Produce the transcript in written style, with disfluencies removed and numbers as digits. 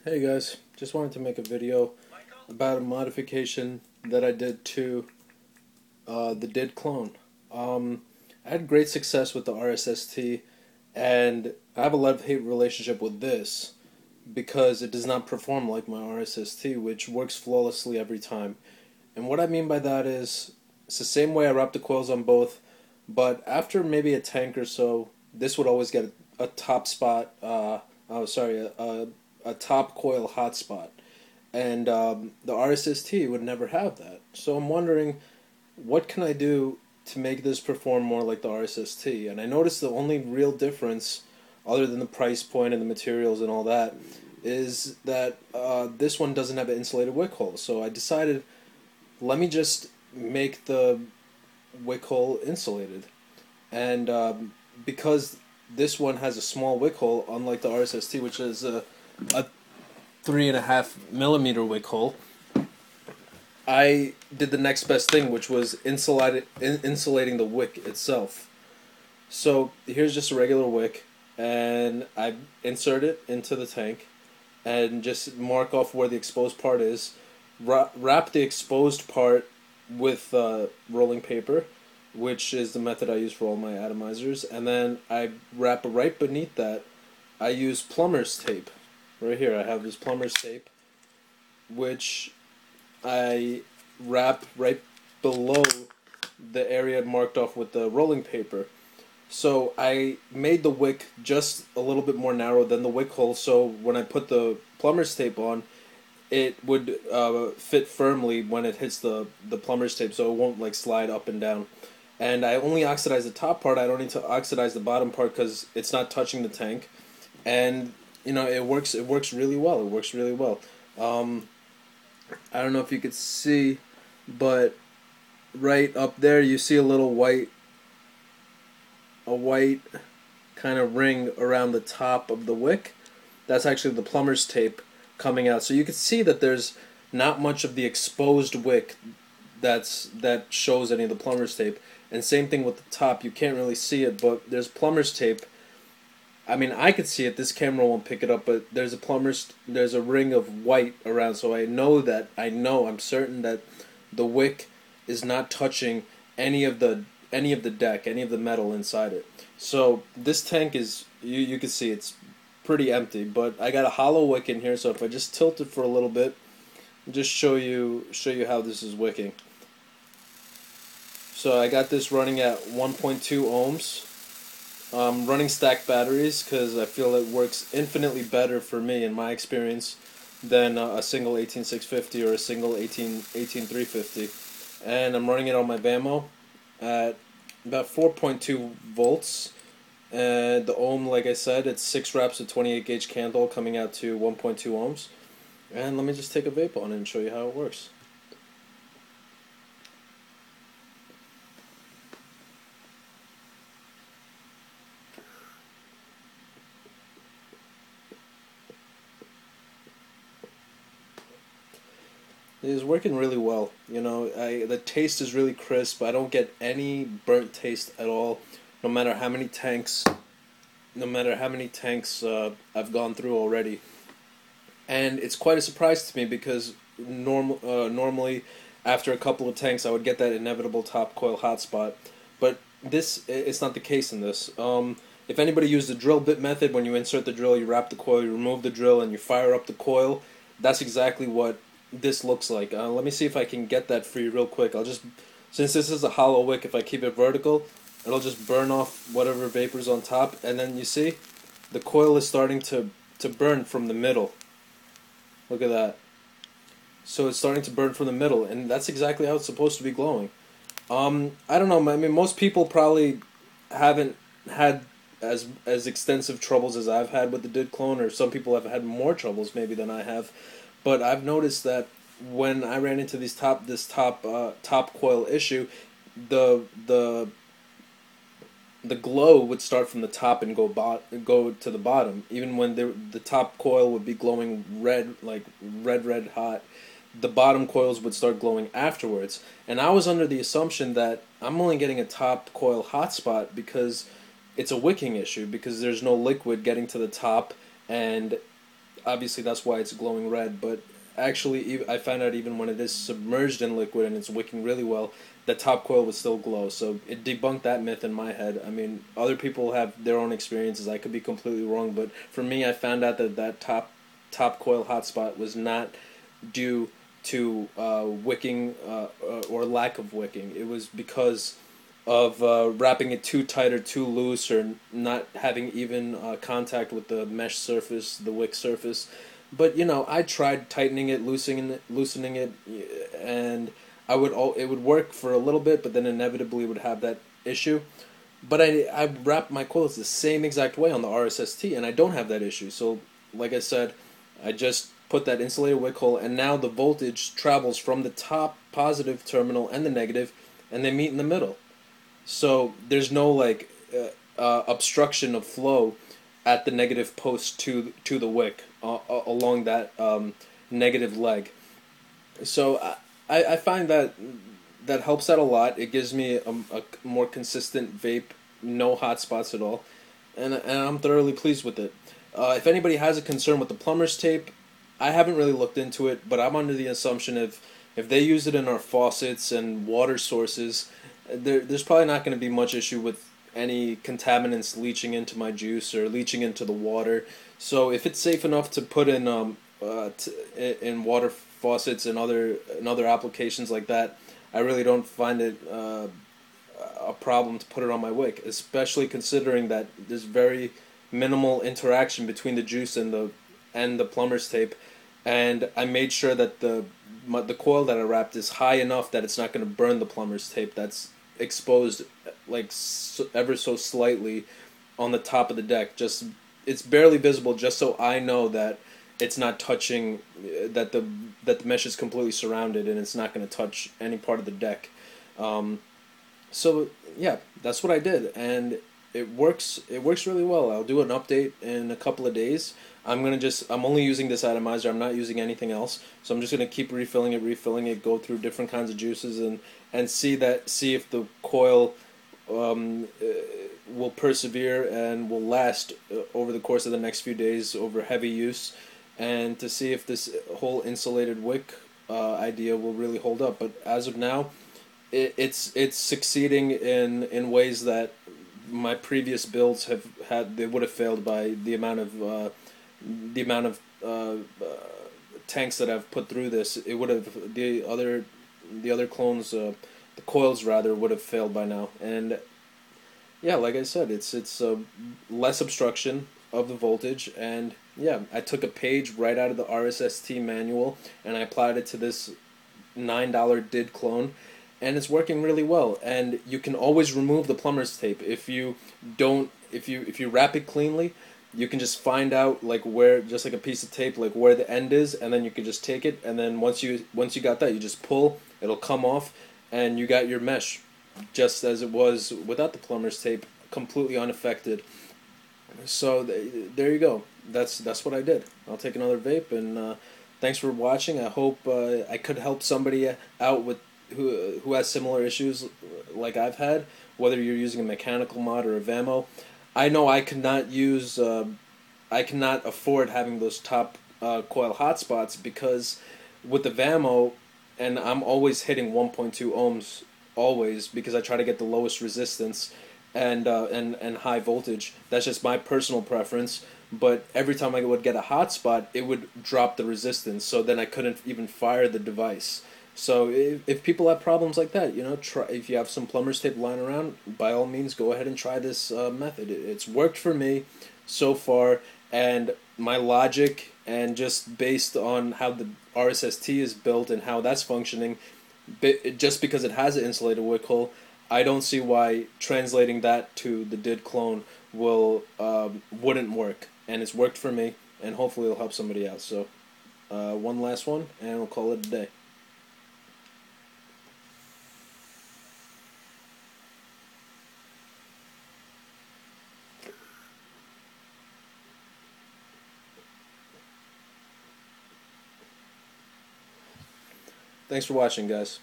Hey guys, just wanted to make a video about a modification that I did to the did clone. I had great success with the RSST, and I have a love-hate relationship with this because it does not perform like my RSST, which works flawlessly every time. And what I mean by that is it's the same way I wrap the coils on both, but after maybe a tank or so, this would always get a top spot. A top coil hotspot, and the RSST would never have that. So I'm wondering, what can I do to make this perform more like the RSST? And I noticed the only real difference, other than the price point and the materials and all that, is that this one doesn't have an insulated wick hole. So I decided, let me just make the wick hole insulated. And because this one has a small wick hole, unlike the RSST, which is a 3.5 millimeter wick hole, I did the next best thing, which was insulating the wick itself. So here's just a regular wick, and I insert it into the tank, and just mark off where the exposed part is. Wrap the exposed part with rolling paper, which is the method I use for all my atomizers, and then I wrap right beneath that. I use plumber's tape. Right here I have this plumber's tape, which I wrap right below the area marked off with the rolling paper. So I made the wick just a little bit more narrow than the wick hole, so when I put the plumber's tape on, it would fit firmly when it hits the plumber's tape, so it won't like slide up and down. And I only oxidize the top part. I don't need to oxidize the bottom part because it's not touching the tank. And it works. It works really well. It works really well. I don't know if you could see, but right up there you see a little white kind of ring around the top of the wick. That's actually the plumber's tape coming out. So you can see that there's not much of the exposed wick that shows any of the plumber's tape. And same thing with the top. You can't really see it, but there's plumber's tape. I mean, I could see it. This camera won't pick it up, but there's a ring of white around, so I'm certain that the wick is not touching any of the deck, any of the metal inside it. So this tank is, you can see it's pretty empty, but I got a hollow wick in here, so if I just tilt it for a little bit, just show you how this is wicking. So I got this running at 1.2 ohms. Running stacked batteries because I feel it works infinitely better for me in my experience than a single 18650 or a single 18350. And I'm running it on my Vamo at about 4.2 volts. And the ohm, like I said, it's 6 wraps of 28 gauge candle coming out to 1.2 ohms. And let me just take a vape on it and show you how it works. It is working really well. The taste is really crisp. I don't get any burnt taste at all, no matter how many tanks, I've gone through already. And it's quite a surprise to me because normally, after a couple of tanks, I would get that inevitable top coil hotspot. But it's not the case in this. If anybody used the drill bit method, when you insert the drill, you wrap the coil, you remove the drill, and you fire up the coil, that's exactly what this looks like. Let me see if I can get that for you real quick. Since this is a hollow wick, if I keep it vertical, it'll just burn off whatever vapor's on top, and then you see, the coil is starting to burn from the middle. Look at that. So it's starting to burn from the middle, and that's exactly how it's supposed to be glowing. I don't know, I mean, most people probably haven't had as extensive troubles as I've had with the did clone, or some people have had more troubles maybe than I have. But I've noticed that when I ran into this top coil issue, the glow would start from the top and go to the bottom. Even when the top coil would be glowing red, like red hot, the bottom coils would start glowing afterwards. And I was under the assumption that I'm only getting a top coil hotspot because it's a wicking issue, because there's no liquid getting to the top, and obviously that's why it's glowing red, but actually I found out even when it is submerged in liquid and it's wicking really well, the top coil would still glow. So it debunked that myth in my head. I mean, other people have their own experiences. I could be completely wrong, but for me, I found out that that top coil hotspot was not due to wicking or lack of wicking. It was because of wrapping it too tight or too loose, or not having even contact with the mesh surface, the wick surface. But you know, I tried tightening it, loosening it, and it would work for a little bit, but then inevitably would have that issue. But I wrap my coils the same exact way on the RSST, and I don't have that issue. So, like I said, I just put that insulated wick hole, and now the voltage travels from the top positive terminal and the negative, and they meet in the middle. So there's no like obstruction of flow at the negative post to the wick along that negative leg. So I find that that helps out a lot. It gives me a more consistent vape, no hot spots at all, and I'm thoroughly pleased with it. If anybody has a concern with the plumber's tape, I haven't really looked into it, but I'm under the assumption if they use it in our faucets and water sources, there's probably not going to be much issue with any contaminants leaching into my juice or leaching into the water. So if it's safe enough to put in water faucets and other applications like that, I really don't find it a problem to put it on my wick, especially considering that there's very minimal interaction between the juice and the plumber's tape, and I made sure that the coil that I wrapped is high enough that it's not going to burn the plumber's tape that's exposed like ever so slightly on the top of the deck. Just it's barely visible, just so I know that it's not touching, that the mesh is completely surrounded and it's not going to touch any part of the deck. So yeah, that's what I did, and it works really well. I'll do an update in a couple of days. I'm only using this atomizer. I'm not using anything else. So I'm just gonna keep refilling it, go through different kinds of juices, and see if the coil will persevere and will last over the course of the next few days over heavy use, and to see if this whole insulated wick idea will really hold up. But as of now, it's succeeding in ways that my previous builds they would have failed by the amount of tanks that I've put through this. It would have the other clones, the coils rather, would have failed by now. And yeah, like I said, it's less obstruction of the voltage, and yeah, I took a page right out of the RSST manual and I applied it to this $9 did clone, and it's working really well. And you can always remove the plumber's tape if you wrap it cleanly. You can just find out like where, just like a piece of tape, like where the end is, and then you can just take it, and then once you got that, you just pull, it'll come off, and you got your mesh just as it was without the plumber's tape, completely unaffected. So there you go. That's what I did. I'll take another vape, and thanks for watching. I hope I could help somebody out with who has similar issues like I've had, whether you're using a mechanical mod or a VAMO. I know I cannot afford having those top coil hotspots, because with the VAMO, and I'm always hitting 1.2 ohms always, because I try to get the lowest resistance and high voltage. That's just my personal preference. But every time I would get a hotspot, it would drop the resistance, so then I couldn't even fire the device. So if people have problems like that, try, if you have some plumber's tape lying around, by all means go ahead and try this method. It's worked for me so far, and my logic, and just based on how the RSST is built and how that's functioning, just because it has an insulated wick hole, I don't see why translating that to the did clone wouldn't work. And it's worked for me, and hopefully it'll help somebody else. So one last one, and we'll call it a day. Thanks for watching, guys.